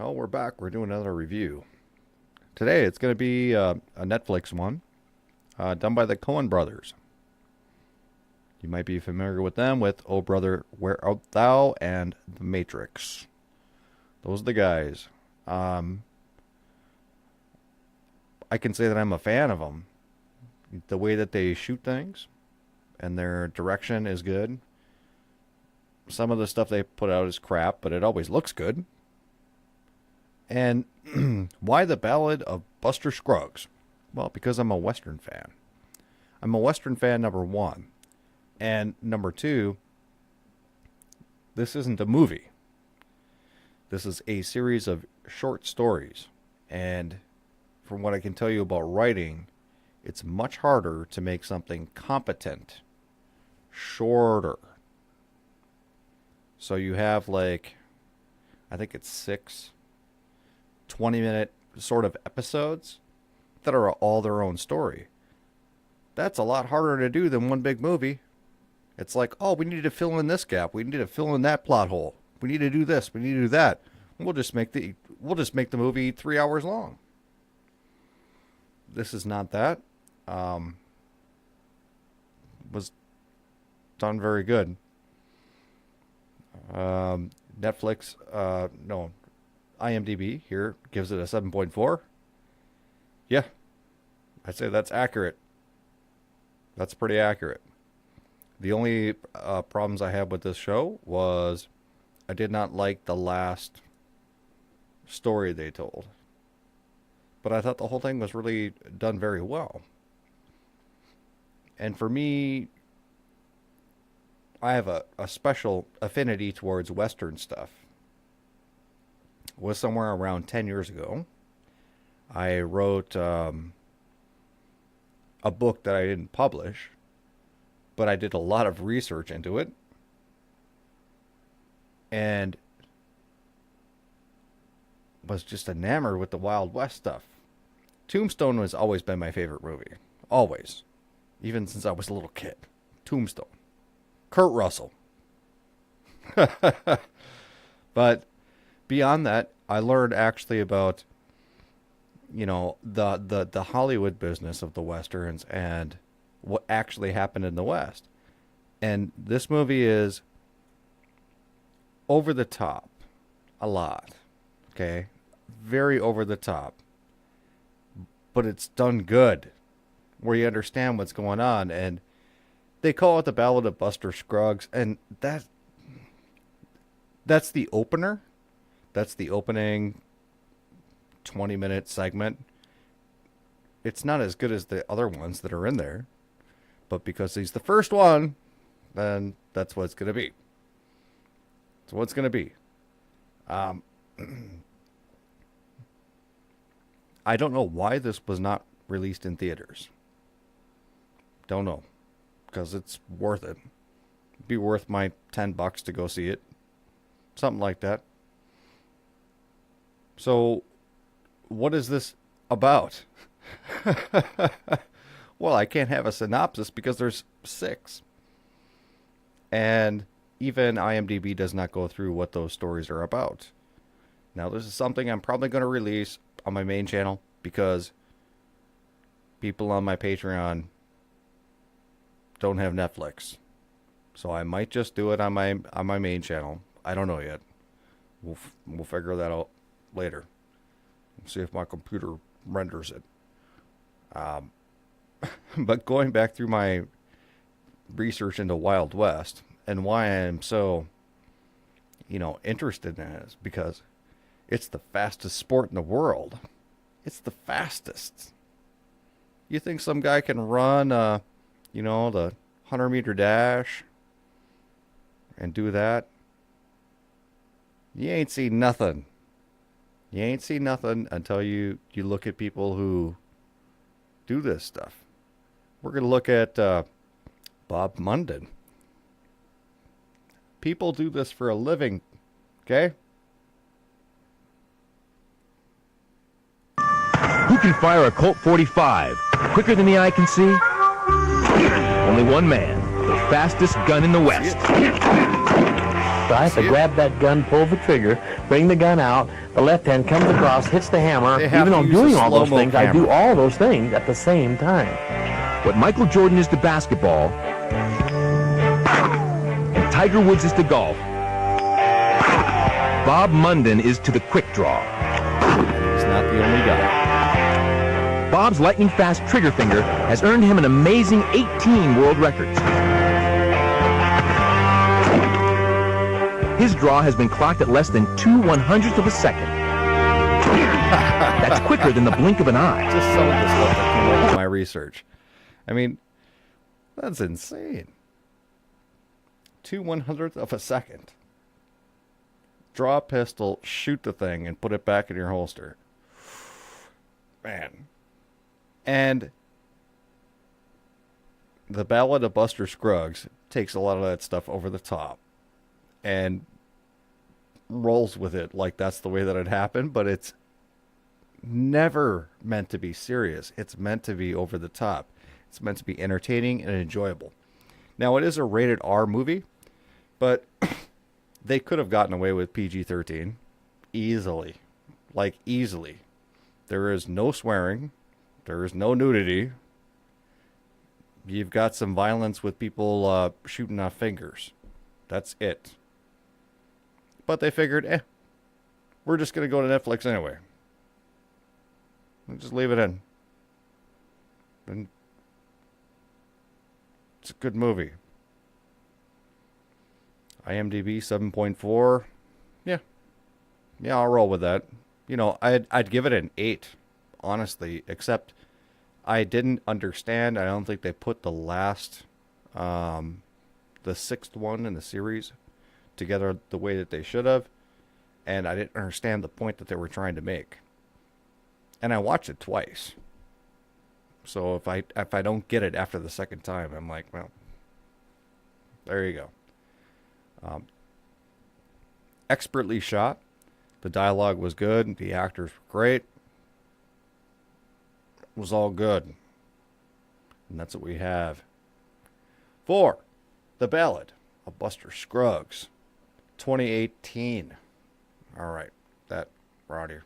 Oh, we're back. We're doing another review. Today it's going to be a Netflix one done by the Coen brothers. You might be familiar with them with Oh Brother, Where Art Thou and The Matrix. Those are the guys. I can say that I'm a fan of them. The way that they shoot things and their direction is good. Some of the stuff they put out is crap, but it always looks good. And why the Ballad of Buster Scruggs? Well, because I'm a Western fan. I'm a Western fan, number one. And number two, this isn't a movie. This is a series of short stories. And from what I can tell you about writing, it's much harder to make something competent shorter. So you have I think it's 6 20-minute sort of episodes that are all their own story. That's a lot harder to do than one big movie. It's like, oh, we need to fill in this gap. We need to fill in that plot hole. We need to do this. We need to do that. We'll just make the movie 3 hours long. This is not that. Was done very good. Netflix, no, IMDb here gives it a 7.4. Yeah, I'd say that's accurate. That's pretty accurate. The only problems I had with this show was I did not like the last story they told. But I thought the whole thing was really done very well. And for me, I have a special affinity towards Western stuff. It was somewhere around 10 years ago. I wrote a book that I didn't publish, but I did a lot of research into it. And was just enamored with the Wild West stuff. Tombstone has always been my favorite movie. Always. Even since I was a little kid. Tombstone. Kurt Russell. But beyond that, I learned actually about, the Hollywood business of the Westerns and what actually happened in the West. And this movie is over the top. A lot. Okay? Very over the top. But it's done good. Where you understand what's going on. And they call it the Ballad of Buster Scruggs. And that's the opener. That's the opening 20-minute segment. It's not as good as the other ones that are in there. But because he's the first one, then that's what it's going to be. That's what it's going to be. I don't know why this was not released in theaters. Don't know. Because it's worth it. It'd be worth my $10 to go see it. Something like that. So, what is this about? Well, I can't have a synopsis because there's 6. And even IMDb does not go through what those stories are about. Now, this is something I'm probably going to release on my main channel because people on my Patreon don't have Netflix. So I might just do it on my main channel. I don't know yet. We'll figure that out later. See if my computer renders it. But going back through my research into Wild West and why I am so, interested in it is because it's the fastest sport in the world. It's the fastest. You think some guy can run, the 100-meter dash and do that? You ain't seen nothing. You ain't seen nothing until you look at people who do this stuff. We're going to look at Bob Munden. People do this for a living, okay? Who can fire a Colt 45 quicker than the eye can see? Only one man, the fastest gun in the West. So I have to See it? grab that gun, pull the trigger, bring the gun out. The left hand comes across, hits the hammer. They have Even to though I'm use a doing all those slow-mo things, I do camera. all those things at the same time. What Michael Jordan is to basketball, and Tiger Woods is to golf, Bob Munden is to the quick draw. He's not the only guy. Bob's lightning-fast trigger finger has earned him an amazing 18 world records. His draw has been clocked at less than 2/100th of a second. That's quicker than the blink of an eye. Just some of the stuff that came up in my research. I mean, that's insane. 2/100th of a second. Draw a pistol, shoot the thing, and put it back in your holster. Man. And the Ballad of Buster Scruggs takes a lot of that stuff over the top and rolls with it like that's the way that it happened, but it's never meant to be serious. It's meant to be over the top. It's meant to be entertaining and enjoyable. Now, it is a rated R movie, but they could have gotten away with PG-13 easily. Like, easily. There is no swearing. There is no nudity. You've got some violence with people shooting off fingers. That's it. But they figured, we're just going to go to Netflix anyway. We'll just leave it in. And it's a good movie. IMDb 7.4. Yeah, I'll roll with that. You know, I'd give it an 8, honestly, except I didn't understand. I don't think they put the last, the 6th one in the series together the way that they should have, and I didn't understand the point that they were trying to make. And I watched it twice. So if I don't get it after the second time, I'm like, well, there you go. Expertly shot. The dialogue was good. The actors were great. It was all good. And that's what we have. 4. The Ballad of Buster Scruggs. 2018. All right. We're out here.